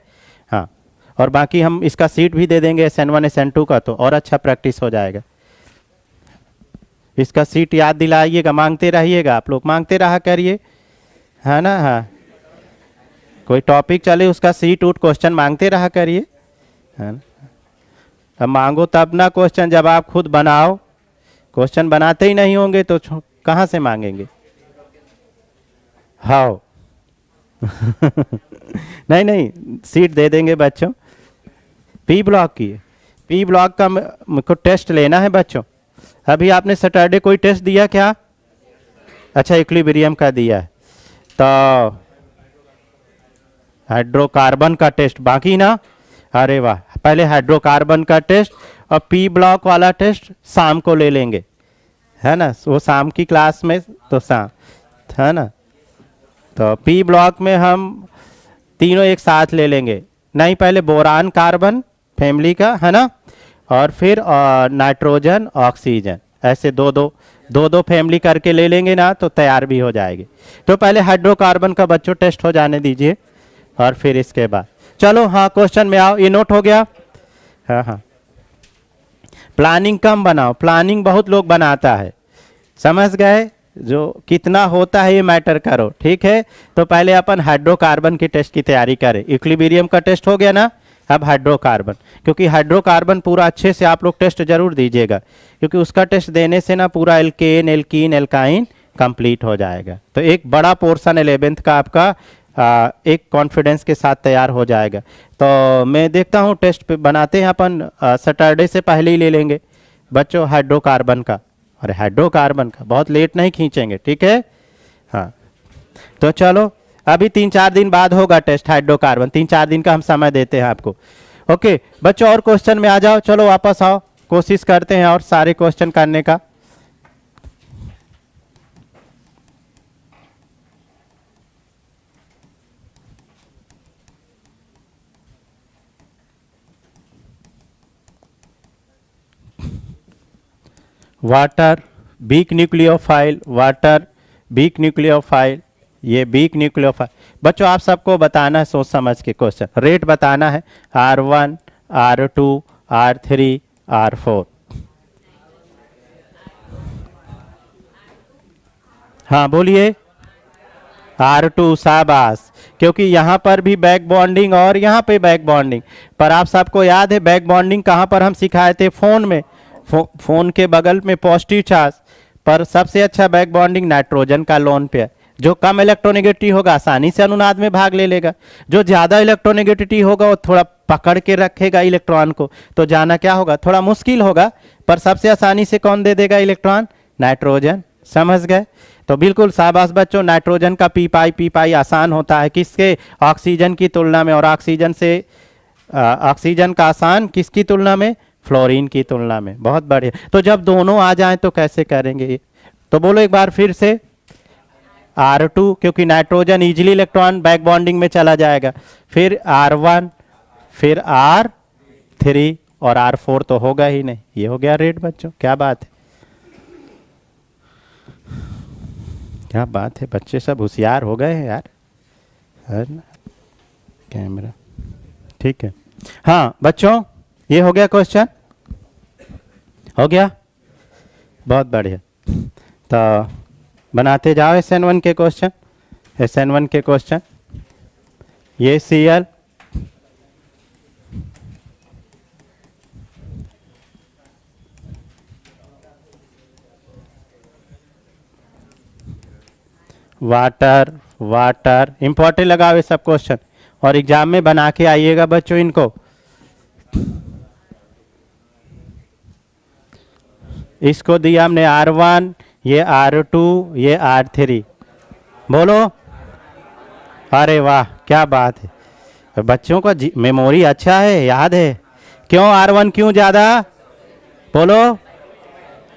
A: हाँ, और बाकी हम इसका सीट भी दे देंगे SN1 SN2 का, तो और अच्छा प्रैक्टिस हो जाएगा। इसका सीट याद दिलाइएगा, मांगते रहिएगा, आप लोग मांगते रहा करिए, है ना? हाँ, कोई टॉपिक चले उसका सीट उठ क्वेश्चन मांगते रहा करिए, है ना? अब मांगो तब ना क्वेश्चन, जब आप खुद बनाओ। क्वेश्चन बनाते ही नहीं होंगे तो कहाँ से मांगेंगे? हाँ नहीं नहीं, सीट दे देंगे बच्चों। पी ब्लॉक की, पी ब्लॉक का मुझको टेस्ट लेना है बच्चों। अभी आपने सैटरडे कोई टेस्ट दिया क्या? अच्छा, इक्विलिब्रियम का दिया है, तो हाइड्रोकार्बन का टेस्ट बाकी ना? अरे वाह, पहले हाइड्रोकार्बन का टेस्ट और पी ब्लॉक वाला टेस्ट शाम को ले लेंगे, है ना? वो शाम की क्लास में, तो शाम, है ना? तो पी ब्लॉक में हम तीनों एक साथ ले लेंगे। नहीं, पहले बोरान कार्बन फैमिली का, है ना, और फिर नाइट्रोजन ऑक्सीजन, ऐसे दो दो फैमिली करके ले लेंगे ना, तो तैयार भी हो जाएगी। तो पहले हाइड्रोकार्बन का बच्चों टेस्ट हो जाने दीजिए, और फिर इसके बाद चलो हाँ क्वेश्चन में आओ। ये नोट हो गया? हाँ हाँ, प्लानिंग कम बनाओ, प्लानिंग बहुत लोग बनाता है, समझ गए? जो कितना होता है ये मैटर करो, ठीक है? तो पहले अपन हाइड्रोकार्बन की टेस्ट की तैयारी करें। इक्विलिब्रियम का टेस्ट हो गया ना, अब हाइड्रोकार्बन, क्योंकि हाइड्रोकार्बन पूरा अच्छे से आप लोग टेस्ट जरूर दीजिएगा, क्योंकि उसका टेस्ट देने से ना पूरा एल्केन एल्कीन एल्काइन कंप्लीट हो जाएगा। तो एक बड़ा पोर्शन 11th का आपका एक कॉन्फिडेंस के साथ तैयार हो जाएगा। तो मैं देखता हूँ टेस्ट पे बनाते हैं अपन, सैटरडे से पहले ही ले लेंगे बच्चों हाइड्रोकार्बन का। अरे हाइड्रोकार्बन का बहुत लेट नहीं खींचेंगे, ठीक है? हाँ, तो चलो अभी 3-4 दिन बाद होगा टेस्ट हाइड्रोकार्बन, 3-4 दिन का हम समय देते हैं आपको। ओके बच्चों, और क्वेश्चन में आ जाओ, चलो वापस आओ, कोशिश करते हैं और सारे क्वेश्चन करने का। Water weak nucleophile, water weak nucleophile, ये बीक न्यूक्लियोफाइल। बच्चों आप सबको बताना है सोच समझ के, क्वेश्चन रेट बताना है, R1 R2 R3 R4। हाँ बोलिए, R2, शाबाश। क्योंकि यहाँ पर भी बैक बॉन्डिंग और यहाँ पे बैक बॉन्डिंग। पर आप सबको याद है बैक बॉन्डिंग कहाँ पर हम सिखाए थे? फोन में। फोन के बगल में पॉजिटिव चार्ज। पर सबसे अच्छा बैक बॉन्डिंग नाइट्रोजन का लोन पे है। जो कम इलेक्ट्रोनेगेटिव होगा आसानी से अनुनाद में भाग ले लेगा, जो ज़्यादा इलेक्ट्रोनेगेटिविटी होगा वो थोड़ा पकड़ के रखेगा इलेक्ट्रॉन को, तो जाना क्या होगा, थोड़ा मुश्किल होगा। पर सबसे आसानी से कौन दे देगा इलेक्ट्रॉन? नाइट्रोजन। समझ गए? तो बिल्कुल शाबाश बच्चों, नाइट्रोजन का पी पाई आसान होता है किसके? ऑक्सीजन की तुलना में। और ऑक्सीजन से ऑक्सीजन का आसान किसकी तुलना में? फ्लोरीन की तुलना में। बहुत बढ़िया। तो जब दोनों आ जाएं तो कैसे करेंगे? तो बोलो एक बार फिर से। R2, क्योंकि nitrogen easily electron back bonding में चला जाएगा। फिर R1, फिर R3 और R4 तो होगा ही नहीं। ये हो गया रेट बच्चों। क्या बात है, क्या बात है, बच्चे सब होशियार हो गए हैं यार, है ना? कैमरा ठीक है। हाँ बच्चों, ये हो गया क्वेश्चन, हो गया, बहुत बढ़िया। तो बनाते जाओ SN1 के क्वेश्चन। SN1 के क्वेश्चन, ये Cl वाटर, वाटर इंपॉर्टेंट लगाओ ये सब क्वेश्चन, और एग्जाम में बना के आइएगा बच्चों इनको। इसको दिया हमने R1, ये R2, ये R3। बोलो, अरे वाह क्या बात है, बच्चों का मेमोरी अच्छा है, याद है। क्यों R1 क्यों ज़्यादा? बोलो,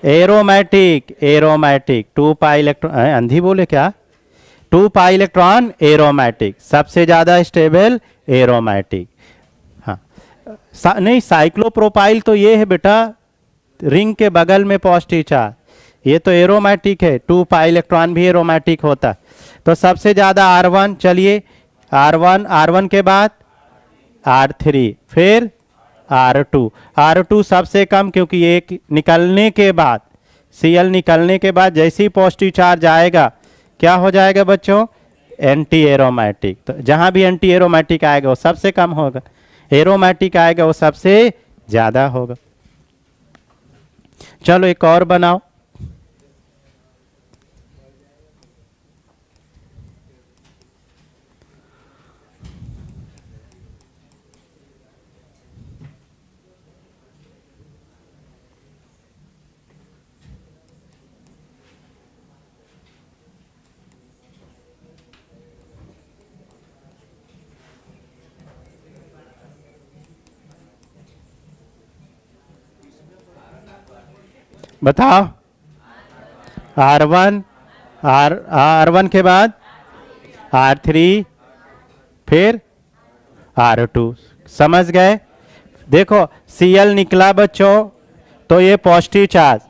A: एरोमेटिक, एरोमेटिक 2 पाई इलेक्ट्रॉन, अंधी बोले क्या? 2 पाई इलेक्ट्रॉन एरोमेटिक, सबसे ज़्यादा स्टेबल एरोमेटिक। हाँ नहीं, साइक्लोप्रोपाइल तो ये है बेटा, रिंग के बगल में पॉजिटिव चार्ज, ये तो एरोमेटिक है। 2 पाई इलेक्ट्रॉन भी एरोमेटिक होता है। तो सबसे ज़्यादा R1, चलिए R1, R1 के बाद R3, फिर R2, R2 सबसे कम, क्योंकि एक निकलने के बाद, Cl निकलने के बाद जैसे ही पॉजिटिव चार्ज आएगा क्या हो जाएगा बच्चों? Anti aromatic. तो जहाँ भी एंटी एरोमेटिक आएगा वो सबसे कम होगा, एरोमेटिक आएगा वो सबसे ज़्यादा होगा। चलो एक और बनाओ। बताओ, R1, R1 के बाद R3, फिर R2। समझ गए? देखो Cl निकला बच्चों, तो ये पॉजिटिव चार्ज,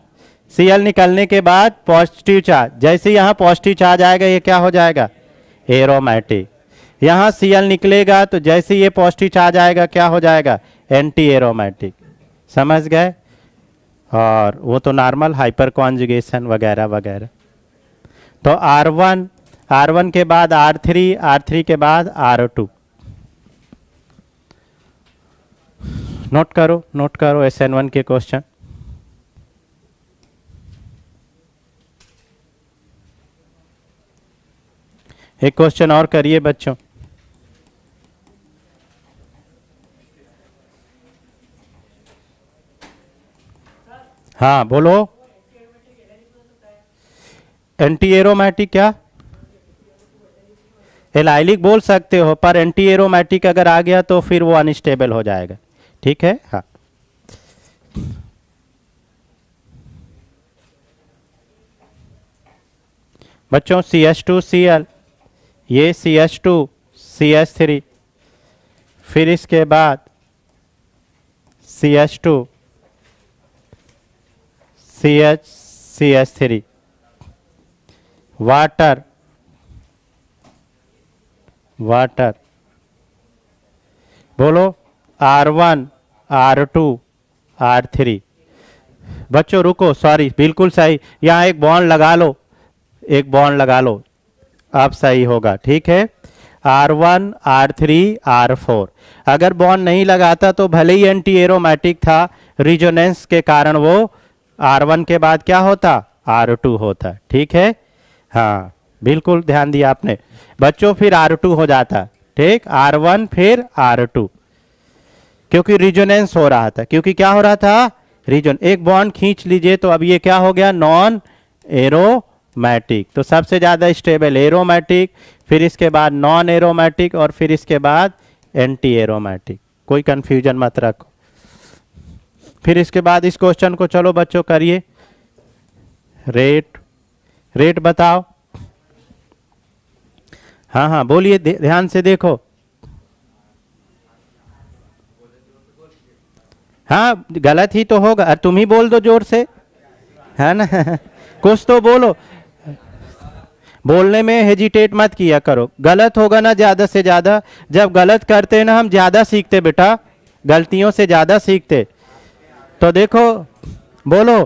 A: Cl निकलने के बाद पॉजिटिव चार्ज, जैसे यहाँ पॉजिटिव चार्ज आएगा ये क्या हो जाएगा? एरोमेटिक। यहाँ Cl निकलेगा तो जैसे ये पॉजिटिव चार्ज आएगा क्या हो जाएगा? Anti aromatic. समझ गए? और वो तो नॉर्मल हाइपर कॉन्जुगेशन वगैरह वगैरह। तो R1, R1 के बाद R3, R3 के बाद R2। नोट करो, नोट करो SN1 के क्वेश्चन। एक क्वेश्चन और करिए बच्चों। हाँ बोलो, एंटी एरोमेटिक क्या? एलाइलिक बोल सकते हो, पर एंटी एरोमेटिक अगर आ गया तो फिर वो अनस्टेबल हो जाएगा। ठीक है? हाँ बच्चों, CH2Cl, ये CH2 CH3, फिर इसके बाद CH2 CH3, वाटर, वाटर। बोलो, R1, R2, R3। बच्चों रुको, सॉरी, बिल्कुल सही, यहाँ एक बॉन्ड लगा लो, एक बॉन्ड लगा लो, अब सही होगा। ठीक है? R1 R3 R4। अगर बॉन्ड नहीं लगाता तो भले ही एंटी एरोमेटिक था, रिजोनेंस के कारण वो R1 के बाद क्या होता, R2 होता। ठीक है, हाँ बिल्कुल ध्यान दिया आपने बच्चों, फिर R2 हो जाता। ठीक, R1 फिर R2, क्योंकि रिजोनेंस हो रहा था। क्योंकि क्या हो रहा था, रीजन। एक बॉन्ड खींच लीजिए तो अब ये क्या हो गया, नॉन एरोमैटिक। तो सबसे ज्यादा स्टेबल एरोमैटिक, फिर इसके बाद नॉन एरोमैटिक, और फिर इसके बाद एंटी एरोमैटिक। कोई कंफ्यूजन मत रखो। फिर इसके बाद इस क्वेश्चन को चलो बच्चों करिए। रेट बताओ। हाँ हाँ बोलिए, ध्यान से देखो। हाँ गलत ही तो होगा, तुम ही बोल दो जोर से, है ना कुछ तो बोलो। बोलने में हेजिटेट मत किया करो। गलत होगा ना ज्यादा से ज्यादा, जब गलत करते हैं ना हम ज्यादा सीखते बेटा, गलतियों से ज्यादा सीखते। तो देखो बोलो,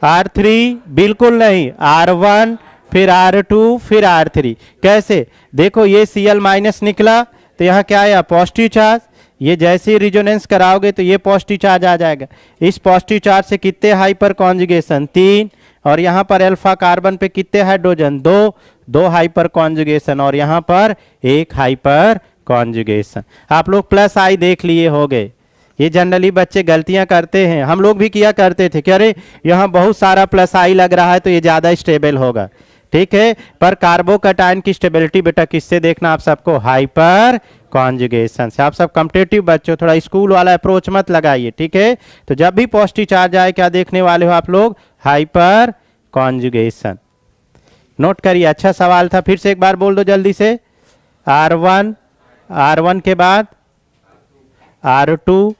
A: R3 बिल्कुल नहीं, R1 फिर R2 फिर R3। कैसे, देखो ये Cl माइनस निकला तो यहाँ क्या आया, पॉजिटिव चार्ज। ये जैसे ही रिजोनेंस कराओगे तो ये पॉजिटिव चार्ज आ जाएगा। इस पॉजिटिव चार्ज से कितने हाइपर कॉन्जुगेशन, 3, और यहाँ पर अल्फा कार्बन पे कितने हाइड्रोजन, 2 हाइपर कॉन्जुगेशन, और यहाँ पर 1 हाइपर कॉन्जुगेशन। आप लोग प्लस आई देख लिए होंगे। ये जनरली बच्चे गलतियां करते हैं, हम लोग भी किया करते थे कि अरे यहाँ बहुत सारा प्लस आई लग रहा है तो ये ज्यादा स्टेबल होगा। ठीक है, पर कार्बोकैटायन की स्टेबिलिटी बेटा किससे देखना आप सबको, हाइपर कॉन्जुगेशन से। आप सब कॉम्पिटिटिव बच्चों, थोड़ा स्कूल वाला अप्रोच मत लगाइए। ठीक है, तो जब भी पॉजिटिव चार्ज आए क्या देखने वाले हो आप लोग, हाइपर कॉन्जुगेशन। नोट करिए, अच्छा सवाल था। फिर से एक बार बोल दो जल्दी से। R1 के बाद R2,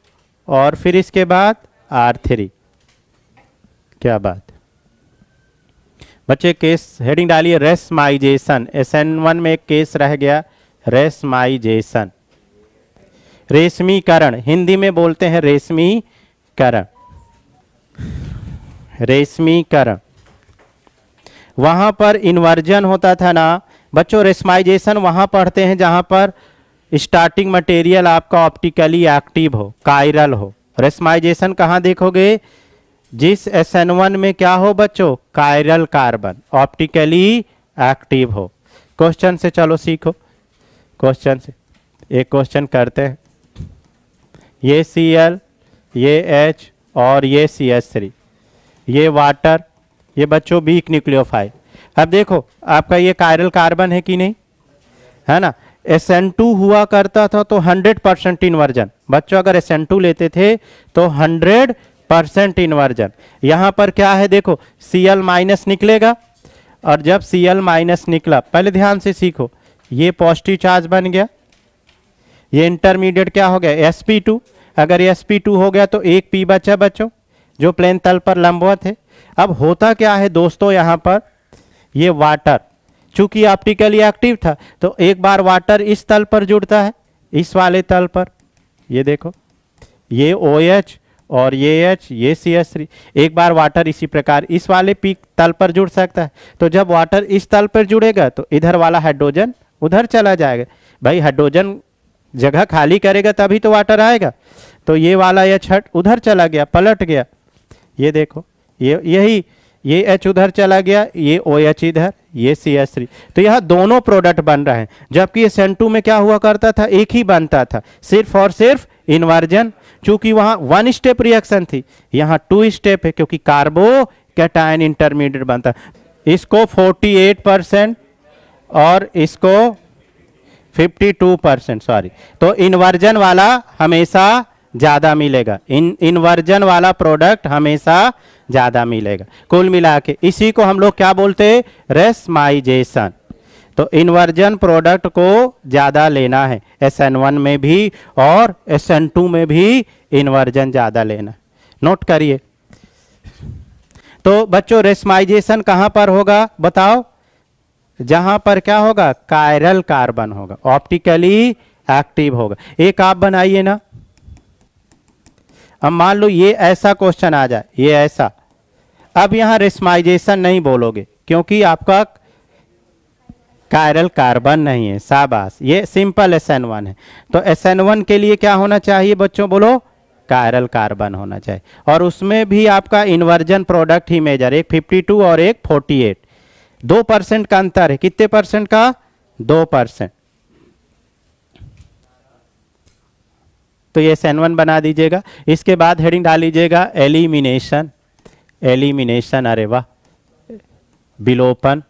A: और फिर इसके बाद R3। क्या बात बच्चे, केस हेडिंग डालिए रेस्माइजेशन। SN1 में एक केस रह गया, रेस्माइजेशन, रेशमीकरण। हिंदी में बोलते हैं रेशमीकरण, रेशमीकरण। वहां पर इन्वर्जन होता था ना बच्चों। रेशमाइजेशन वहां पढ़ते हैं जहां पर स्टार्टिंग मटेरियल आपका ऑप्टिकली एक्टिव हो, कायरल हो। रेशमाइजेशन कहाँ देखोगे, जिस SN1 में क्या हो बच्चों, कायरल कार्बन ऑप्टिकली एक्टिव हो। क्वेश्चन से चलो सीखो, क्वेश्चन से एक क्वेश्चन करते हैं। ये Cl, ये H और ये CH3, ये वाटर, ये बच्चों वीक न्यूक्लियोफाइल। अब देखो आपका ये कायरल कार्बन है कि नहीं, है ना। SN2 हुआ करता था तो 100% इन्वर्जन। बच्चों अगर SN2 लेते थे तो 100% इन्वर्जन। यहां पर क्या है देखो, Cl माइनस निकलेगा, और जब Cl माइनस निकला, पहले ध्यान से सीखो, ये पॉजिटिव चार्ज बन गया, ये इंटरमीडिएट क्या हो गया, sp2। अगर sp2 हो गया तो एक P बचा बच्चों, जो प्लेन तल पर लंबवत है। अब होता क्या है दोस्तों, यहां पर ये वाटर चूंकि ऑप्टिकली एक्टिव था तो एक बार वाटर इस तल पर जुड़ता है, इस वाले तल पर। ये देखो, ये OH और ये H, ये CH3। एक बार वाटर इसी प्रकार इस वाले पीक तल पर जुड़ सकता है। तो जब वाटर इस तल पर जुड़ेगा तो इधर वाला हाइड्रोजन उधर चला जाएगा। भाई हाइड्रोजन जगह खाली करेगा तभी तो वाटर आएगा। तो ये वाला H उधर चला गया, पलट गया। ये देखो, ये H उधर चला गया, ये OH इधर, ये CH3। तो यहाँ दोनों प्रोडक्ट बन रहे हैं, जबकि SN2 में क्या हुआ करता था, एक ही बनता था, सिर्फ और सिर्फ इन्वर्जन। चूंकि वहां 1 स्टेप रिएक्शन थी, यहाँ 2 स्टेप है, क्योंकि कार्बोकैटायन इंटरमीडिएट बनता। इसको 48% और इसको 52%, सॉरी। तो इन्वर्जन वाला हमेशा ज्यादा मिलेगा, इन्वर्जन वाला प्रोडक्ट हमेशा ज्यादा मिलेगा। कुल मिला के इसी को हम लोग क्या बोलते हैं, रेशमाइजेशन। तो इन्वर्जन प्रोडक्ट को ज्यादा लेना है, SN1 में भी और SN2 में भी इन्वर्जन ज्यादा लेना। नोट करिए। तो बच्चों रेशमाइजेशन कहां पर होगा बताओ, जहां पर क्या होगा, कायरल कार्बन होगा, ऑप्टिकली एक्टिव होगा। एक आप बनाइए ना। अब मान लो ये ऐसा क्वेश्चन आ जाए, ये ऐसा। अब यहां रेशमाइजेशन नहीं बोलोगे, क्योंकि आपका कायरल कार्बन नहीं है, शाबाश, ये सिंपल SN1 है। तो SN1 के लिए क्या होना चाहिए बच्चों, बोलो, कायरल कार्बन होना चाहिए। और उसमें भी आपका इन्वर्जन प्रोडक्ट ही मेजर, एक 52 और एक 48, 2% का अंतर है। कितने परसेंट का, 2%। तो ये SN1 बना दीजिएगा। इसके बाद हेडिंग डाल लीजिएगा एलिमिनेशन, एलिमिनेशन, अरे वाह, विलोपन।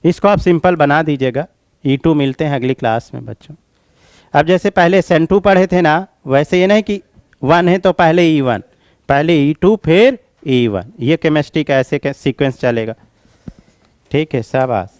A: इसको आप सिंपल बना दीजिएगा। E2 मिलते हैं अगली क्लास में बच्चों। अब जैसे पहले SN2 पढ़े थे ना, वैसे ये नहीं कि 1 है तो पहले E1, पहले E2 फिर E1, ये केमिस्ट्री का ऐसे सीक्वेंस चलेगा। ठीक है, शाबाश।